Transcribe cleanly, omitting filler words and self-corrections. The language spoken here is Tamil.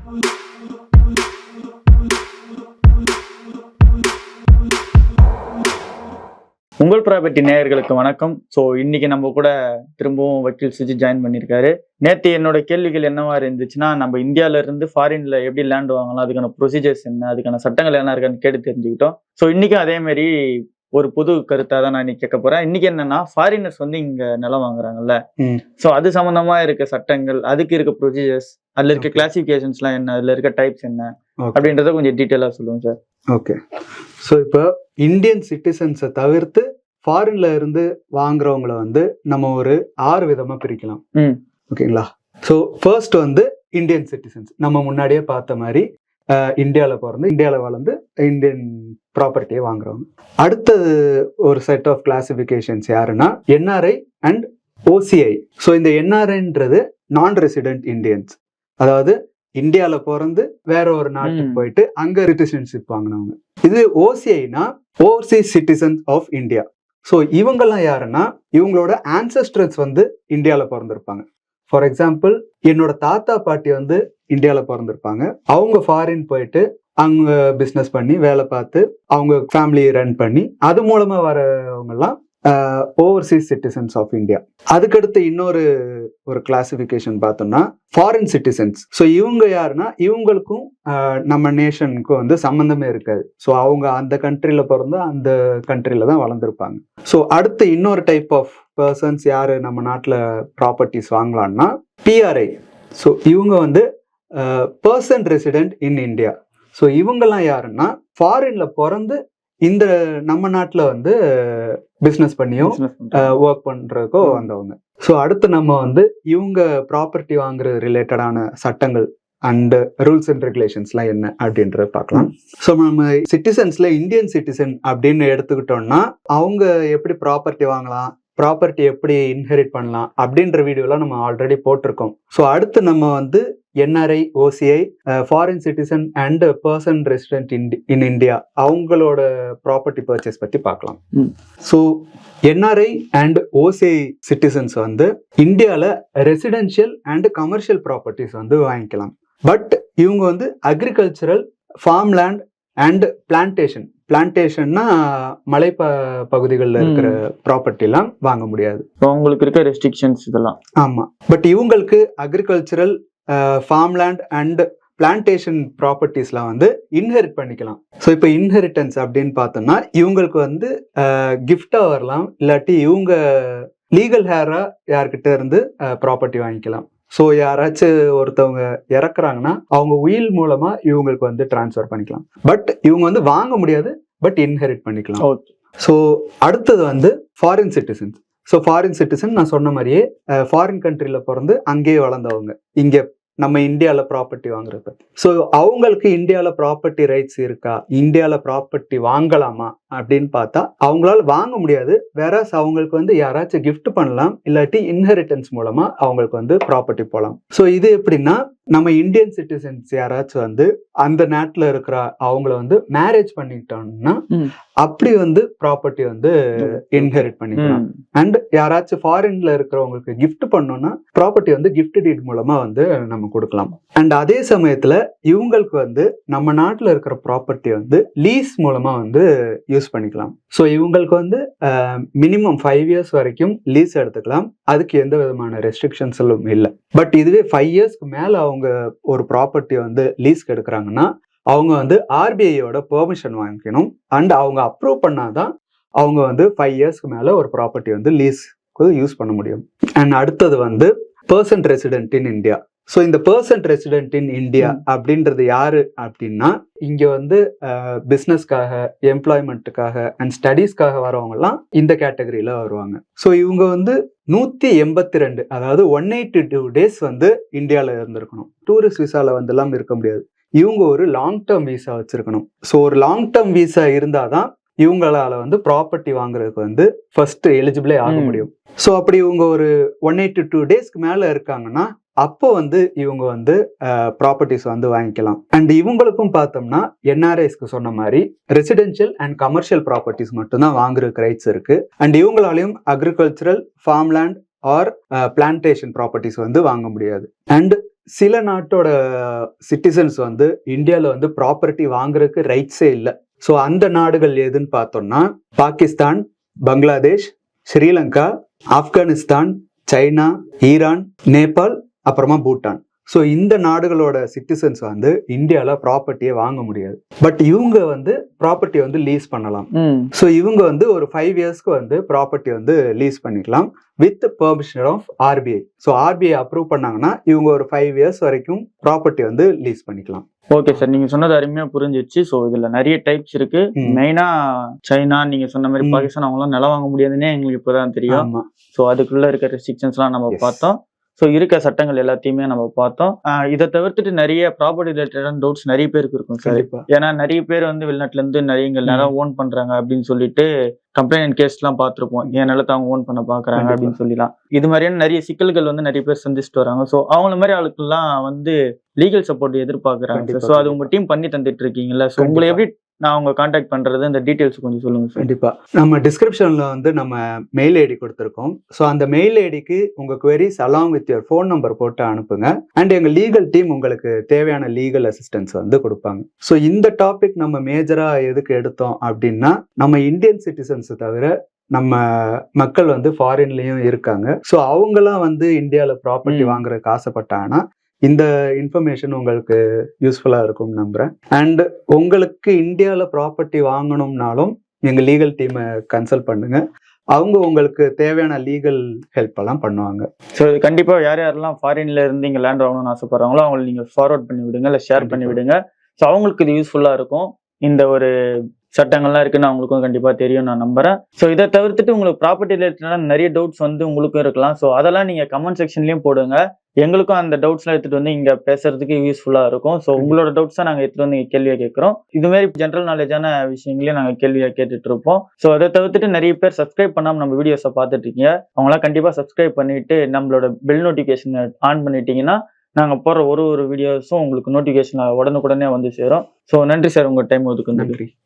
உங்கள் ப்ராப்பர்ட்டி நேயர்களுக்கு வணக்கம். ஸோ இன்னைக்கு நம்ம கூட திரும்பவும் வக்கீல் சுஜி ஜாயின் பண்ணியிருக்காரு. நேற்று என்னோட கேள்விகள் என்னவா இருந்துச்சுன்னா, நம்ம இந்தியாவில இருந்து ஃபாரின்ல எப்படி லேண்ட் வாங்கலாம், அதுக்கான ப்ரொசீஜர்ஸ் என்ன, அதுக்கான சட்டங்கள் என்ன இருக்கான்னு கேட்டு தெரிஞ்சுக்கிட்டோம். ஸோ இன்னைக்கும் அதே மாதிரி ஒரு புது கருத்தாக தான் நான் இன்னைக்கு கேட்க போறேன். இன்னைக்கு என்னன்னா, ஃபாரினர்ஸ் வந்து இங்க நிலம் வாங்குறாங்கல்ல, ஸோ அது சம்பந்தமா இருக்க சட்டங்கள், அதுக்கு இருக்க ப்ரொசீஜர்ஸ், அதுல இருக்க கிளாசிபிகேஷன்ஸ்லாம் என்ன, அதுல இருக்க டைப்ஸ் என்ன அப்படின்றத கொஞ்சம் டீட்டெயிலா சொல்லுங்க சார். ஓகே, ஸோ இப்போ இந்தியன் சிட்டிசன்ஸை தவிர்த்து ஃபாரின்ல இருந்து வாங்குறவங்கள வந்து நம்ம ஒரு 6 விதமா பிரிக்கலாம். ஓகேங்களா? ஸோ ஃபர்ஸ்ட் வந்து இந்தியன் சிட்டிசன்ஸ், நம்ம முன்னாடியே பார்த்த மாதிரி இந்தியாவில் பிறந்து இந்தியாவில் வளர்ந்து இந்தியன் ப்ராப்பர்ட்டியை வாங்குறவங்க. அடுத்தது ஒரு செட் ஆஃப் கிளாசிஃபிகேஷன்ஸ் யாருன்னா என்ஆர்ஐ அண்ட் ஓசிஐ. ஸோ இந்த என்ஆர்ஐன்றது நான் ரெசிடென்ட் இந்தியன்ஸ், அதாவது இந்தியாவில் பிறந்து வேற ஒரு நாட்டுக்கு போயிட்டு அங்க சிட்டிசன்ஷிப் வாங்கினவங்க. இது ஓசிஐனா overseas citizens of India. So இவங்கெல்லாம் யாருன்னா இவங்களோட ஆன்செஸ்டர்ஸ் வந்து இந்தியாவில் பிறந்திருப்பாங்க. ஃபார் எக்ஸாம்பிள், என்னோட தாத்தா பாட்டி வந்து இந்தியாவில் பிறந்திருப்பாங்க. அவங்க ஃபாரின் போயிட்டு அங்க பிஸ்னஸ் பண்ணி வேலை பார்த்து அவங்க ஃபேமிலியை ரன் பண்ணி அது மூலமா வரவங்கெல்லாம் ஓவர்சீஸ் சிட்டிசன்ஸ் ஆஃப் இந்தியா. அதுக்கடுத்து இன்னொரு கிளாசிஃபிகேஷன் பார்த்தோம்னா ஃபாரின் சிட்டிசன்ஸ். ஸோ இவங்க யாருன்னா இவங்களுக்கும் நம்ம நேஷனுக்கும் வந்து சம்மந்தமே இருக்காது. ஸோ அவங்க அந்த கண்ட்ரியில பிறந்து அந்த கண்ட்ரியில தான் வளர்ந்துருப்பாங்க. ஸோ அடுத்து இன்னொரு டைப் ஆஃப் பர்சன்ஸ் யாரு நம்ம நாட்டில் ப்ராப்பர்ட்டிஸ் வாங்கலாம்னா பிஆர்ஐ. ஸோ இவங்க வந்து person resident in India. So இவங்கெல்லாம் யாருன்னா ஃபாரின்ல பிறந்து இந்த நம்ம நாட்டில் வந்து பிஸ்னஸ் பண்ணியும் ஒர்க் பண்றதுக்கோ வந்தவங்க. ஸோ அடுத்து நம்ம வந்து இவங்க ப்ராப்பர்ட்டி வாங்குறது ரிலேட்டடான சட்டங்கள் அண்ட் ரூல்ஸ் அண்ட் ரெகுலேஷன்ஸ்லாம் என்ன அப்படின்றத பார்க்கலாம். ஸோ நம்ம சிட்டிசன்ஸ்ல இந்தியன் சிட்டிசன் அப்படின்னு எடுத்துக்கிட்டோம்னா அவங்க எப்படி ப்ராப்பர்ட்டி வாங்கலாம், ப்ராப்பர்ட்டி எப்படி இன்ஹெரிட் பண்ணலாம் அப்படின்ற வீடியோலாம் நம்ம ஆல்ரெடி போட்டிருக்கோம். ஸோ அடுத்து நம்ம வந்து NRI, OCI, foreign citizen and person resident in India அவங்களோட ப்ராப்பர்ட்டி பர்ச்சேஸ் பற்றி பார்க்கலாம். So NRI and OCI citizens வந்து இந்தியாவில் ரெசிடென்ஷியல் அண்ட் கமர்ஷியல் ப்ராப்பர்ட்டிஸ் வந்து வாங்கிக்கலாம். பட் இவங்க வந்து அக்ரிகல்ச்சரல், ஃபார்ம் லேண்ட் அண்ட் பிளான்டேஷன்னா மலை பகுதிகளில் இருக்கிற ப்ராப்பர்ட்டிலாம் வாங்க முடியாது. அவங்களுக்கு இருக்க ரெஸ்ட்ரிக்ஷன்ஸ் இதெல்லாம். ஆமா, பட் இவங்களுக்கு agricultural, farm land and plantation ப்ராப்பர்ட்டிஸ்லாம் வந்து இன்ஹெரிட் பண்ணிக்கலாம். ஸோ இப்போ இன்ஹெரிட்டன்ஸ் அப்படின்னு பார்த்தோம்னா இவங்களுக்கு வந்து கிஃப்டா வரலாம், இல்லாட்டி இவங்க லீகல் ஹேரா யார்கிட்ட இருந்து ப்ராப்பர்ட்டி வாங்கிக்கலாம். ஸோ யாராச்சும் ஒருத்தவங்க இறக்குறாங்கன்னா அவங்க உயில் மூலமா இவங்களுக்கு வந்து டிரான்ஸ்ஃபர் பண்ணிக்கலாம். பட் இவங்க வந்து வாங்க முடியாது, பட் இன்ஹெரிட் பண்ணிக்கலாம். ஸோ அடுத்தது வந்து foreign citizens. So foreign citizen நான் சொன்ன மாதிரியே ஃபாரின் கண்ட்ரியில பிறந்து அங்கேயே வளர்ந்தவங்க, இங்கே நம்ம இந்தியாவில் ப்ராப்பர்ட்டி வாங்குறது. ஸோ அவங்களுக்கு இந்தியாவில் ப்ராப்பர்ட்டி ரைட்ஸ் இருக்கா, இந்தியாவில் ப்ராப்பர்ட்டி வாங்கலாமா அப்படின்னு பார்த்தா அவங்களால வாங்க முடியாது. வேற அவங்களுக்கு வந்து யாராச்சும் கிஃப்ட் பண்ணலாம், இல்லாட்டி இன்ஹெரிட்டன்ஸ் மூலமா அவங்களுக்கு வந்து ப்ராப்பர்ட்டி போகலாம். ஸோ இது எப்படின்னா நம்ம இந்தியன் சிட்டிசன்ஸ் யாராச்சும் வந்து அந்த நாட்டில் இருக்கிற அவங்கள வந்து மேரேஜ் பண்ணிட்டோம்னா அப்படி வந்து ப்ராப்பர்ட்டி வந்து இன்ஹெரிட் பண்ணிக்கலாம். அண்ட் யாராச்சும் ஃபாரின்ல இருக்கிறவங்களுக்கு கிஃப்ட் பண்ணோம்னா ப்ராப்பர்ட்டி வந்து கிஃப்ட் டீட் மூலமா வந்து நம்ம கொடுக்கலாம். அண்ட் அதே சமயத்துல இவங்களுக்கு வந்து நம்ம நாட்டில் இருக்கிற ப்ராப்பர்ட்டி வந்து லீஸ் மூலமா வந்து யூஸ் பண்ணிக்கலாம். ஸோ இவங்களுக்கு வந்து மினிமம் 5 years வரைக்கும் லீஸ் எடுத்துக்கலாம், அதுக்கு எந்த விதமான ரெஸ்ட்ரிக்ஷன்ஸும் இல்லை. பட் இதுவே 5 yearsக்கு மேல அவங்க ஒரு ப்ராப்பர்ட்டி வந்து லீஸ்க்கு எடுக்கிறாங்கன்னா அவங்க வந்து ஆர்பிஐயோட பெர்மிஷன் வாங்கிக்கணும். அண்ட் அவங்க அப்ரூவ் பண்ணாதான் அவங்க வந்து 5 yearsக்கு மேல ஒரு ப்ராப்பர்ட்டி வந்து லீஸ்க்கு யூஸ் பண்ண முடியும். அண்ட் அடுத்தது வந்து person resident in India. So இந்த பர்சன் ரெசிடென்ட் இன் இந்தியா அப்படின்றது யாரு அப்படின்னா இங்க வந்து பிஸ்னஸ்க்காக, எம்ப்ளாய்மெண்ட்டுக்காக அண்ட் ஸ்டடீஸ்க்காக வரவங்கலாம் இந்த கேட்டகரியில வருவாங்க. ஸோ இவங்க வந்து 182, அதாவது 182 days வந்து இந்தியாவில் இருந்திருக்கணும். டூரிஸ்ட் விசால வந்து எல்லாம் இருக்க முடியாது. இவங்க ஒரு லாங் டேர்ம் விசா வச்சிருக்கணும். ஸோ ஒரு லாங் டேர்ம் விசா இருந்தாதான் இவங்களால வந்து ப்ராப்பர்ட்டி வாங்குறதுக்கு வந்து ஃபர்ஸ்ட் எலிஜிபிளே ஆக முடியும். ஸோ அப்படி இவங்க ஒரு 182 daysக்கு மேல இருக்காங்கன்னா அப்போ வந்து இவங்க வந்து ப்ராப்பர்ட்டிஸ் வந்து வாங்கிக்கலாம். அண்ட் இவங்களுக்கும் பார்த்தோம்னா என்ஆர்ஐஸ்க்கு சொன்ன மாதிரி ரெசிடென்ஷியல் அண்ட் கமர்ஷியல் ப்ராப்பர்ட்டிஸ் மட்டும்தான் வாங்குறதுக்கு ரைட்ஸ் இருக்கு. அண்ட் இவங்களாலையும் agricultural, farm land or plantation properties வந்து வாங்க முடியாது. அண்ட் சில நாட்டோட சிட்டிசன்ஸ் வந்து இந்தியாவில் வந்து ப்ராப்பர்ட்டி வாங்குறதுக்கு ரைட்ஸே இல்லை. ஸோ அந்த நாடுகள் எதுன்னு பார்த்தோம்னா பாகிஸ்தான், பங்களாதேஷ், ஸ்ரீலங்கா, ஆப்கானிஸ்தான், சைனா, ஈரான், நேபாள், அப்புறமா பூட்டான். ஸோ இந்த நாடுகளோட சிட்டிசன்ஸ் வந்து இந்தியாவில் ப்ராப்பர்ட்டியை வாங்க முடியாது. பட் இவங்க வந்து ப்ராப்பர்ட்டி வந்து லீஸ் பண்ணலாம். ஸோ இவங்க வந்து ஒரு 5 இயர்ஸ்க்கு வந்து ப்ராப்பர்ட்டி வந்து லீஸ் பண்ணிக்கலாம் with permission of RBI. So RBI approve பண்ணாங்கன்னா இவங்க ஒரு 5 இயர்ஸ் வரைக்கும் ப்ராப்பர்ட்டி வந்து லீஸ் பண்ணிக்கலாம். ஓகே சார், நீங்க சொன்னது அருமையா புரிஞ்சிச்சு. ஸோ இதுல நிறைய டைப்ஸ் இருக்கு. மெயினா சைனா, நீங்க சொன்ன மாதிரி பாகிஸ்தான், அவங்களாம் நிலம் வாங்க முடியாதுன்னே எங்களுக்கு இப்பதான் தெரியும். ஸோ அதுக்குள்ள இருக்க ரெஸ்ட்ரிக்ஷன்ஸ் எல்லாம் நம்ம பார்த்தோம். ஸோ இருக்க சட்டங்கள் எல்லாத்தையுமே நம்ம பார்த்தோம். இதை தவிர்த்துட்டு நிறைய ப்ராப்பர்ட்டி ரிலேட்டடான டவுட்ஸ் நிறைய பேருக்கு இருக்கும் சார். ஏன்னா நிறைய பேர் வந்து வெளிநாட்டுல இருந்து நிறைய இங்க நிலம் ஓன் பண்றாங்க அப்படின்னு சொல்லிட்டு கம்ப்ளைண்ட் கேஸ் எல்லாம் பார்த்திருப்போம். என் நிலத்தை அவங்க ஓன் பண்ண பாக்குறாங்க அப்படின்னு சொல்லிலாம். இது மாதிரியான நிறைய சிக்கல்கள் வந்து நிறைய பேர் சந்திச்சுட்டு வராங்க. ஸோ அவங்கள மாதிரி ஆளுக்கெல்லாம் வந்து லீகல் சப்போர்ட் எதிர்பார்க்கறாங்க. ஸோ அது உங்க டீம் பண்ணி தந்துட்டு இருக்கீங்கல்ல. ஸோ உங்களை எப்படி நான் உங்க கான்டாக்ட் பண்றது, இந்த டீடைல்ஸ் கொஞ்சம் சொல்லுங்க சார். கண்டிப்பா நம்ம டிஸ்கிரிப்ஷன்ல வந்து நம்ம மெயில் ஐடி கொடுத்துருக்கோம். ஸோ அந்த மெயில் ஐடிக்கு உங்க queries along with your phone number போட்டு அனுப்புங்க. அண்ட் எங்க லீகல் டீம் உங்களுக்கு தேவையான லீகல் அசிஸ்டன்ஸ் வந்து கொடுப்பாங்க. ஸோ இந்த டாபிக் நம்ம மேஜரா எதுக்கு எடுத்தோம் அப்படின்னா, நம்ம இந்தியன் சிட்டிசன்ஸ் தவிர நம்ம மக்கள் வந்து ஃபாரின்லயும் இருக்காங்க. ஸோ அவங்களாம் வந்து இந்தியாவில் ப்ராப்பர்ட்டி வாங்குறதுக்கு ஆசைப்பட்டாங்கன்னா இந்த இன்ஃபர்மேஷன் உங்களுக்கு யூஸ்ஃபுல்லா இருக்கும் நம்புறேன். அண்ட் உங்களுக்கு இந்தியாவில் ப்ராப்பர்ட்டி வாங்கணும்னாலும் எங்க லீகல் டீமை கன்சல்ட் பண்ணுங்க. அவங்க உங்களுக்கு தேவையான லீகல் ஹெல்ப் எல்லாம் பண்ணுவாங்க. ஸோ கண்டிப்பா யார் யாரெல்லாம் ஃபாரின்ல இருந்து இங்க லேண்ட் வாங்கணும்னு ஆசைப்படுறாங்களோ அவங்களை நீங்க ஃபார்வர்ட் பண்ணி விடுங்க, இல்லை ஷேர் பண்ணி விடுங்க. ஸோ அவங்களுக்கு இது யூஸ்ஃபுல்லா இருக்கும். இந்த ஒரு சட்டங்கள்லாம் இருக்குன்னு அவங்களுக்கும் கண்டிப்பா தெரியும் நான் நம்புறேன். ஸோ இதை தவிர்த்துட்டு உங்களுக்கு ப்ராப்பர்ட்டி ரிலேட்டடான நிறைய டவுட்ஸ் வந்து உங்களுக்கும் இருக்கலாம். ஸோ அதெல்லாம் நீங்க கமெண்ட் செக்ஷன்லயும் போடுங்க. எங்களுக்கும் அந்த டவுட்ஸ்லாம் எடுத்துட்டு வந்து இங்க பேசுறதுக்கு யூஸ்ஃபுல்லா இருக்கும். ஸோ உங்களோட டவுட்ஸ் தான் நாங்க எடுத்துட்டு வந்து கேள்வியா கேட்கிறோம். இது மாதிரி ஜென்ரல் நாலேஜான விஷயங்களையும் நாங்க கேள்வியா கேட்டுட்டு இருப்போம். ஸோ அதை தவிர்த்துட்டு நிறைய பேர் சப்ஸ்கிரைப் பண்ணாம நம்ம வீடியோஸை பார்த்துட்டு இருக்கீங்க. அவங்களாம் கண்டிப்பா சப்ஸ்கிரைப் பண்ணிட்டு நம்மளோட பெல் நோட்டிஃபிகேஷன் ஆன் பண்ணிட்டீங்கன்னா நாங்கள் போடுற ஒரு வீடியோஸும் உங்களுக்கு நோட்டிஃபிகேஷன் உடனுக்குடனே வந்து சேரும். ஸோ நன்றி சார், உங்க டைம் ஒதுக்கு. நன்றி.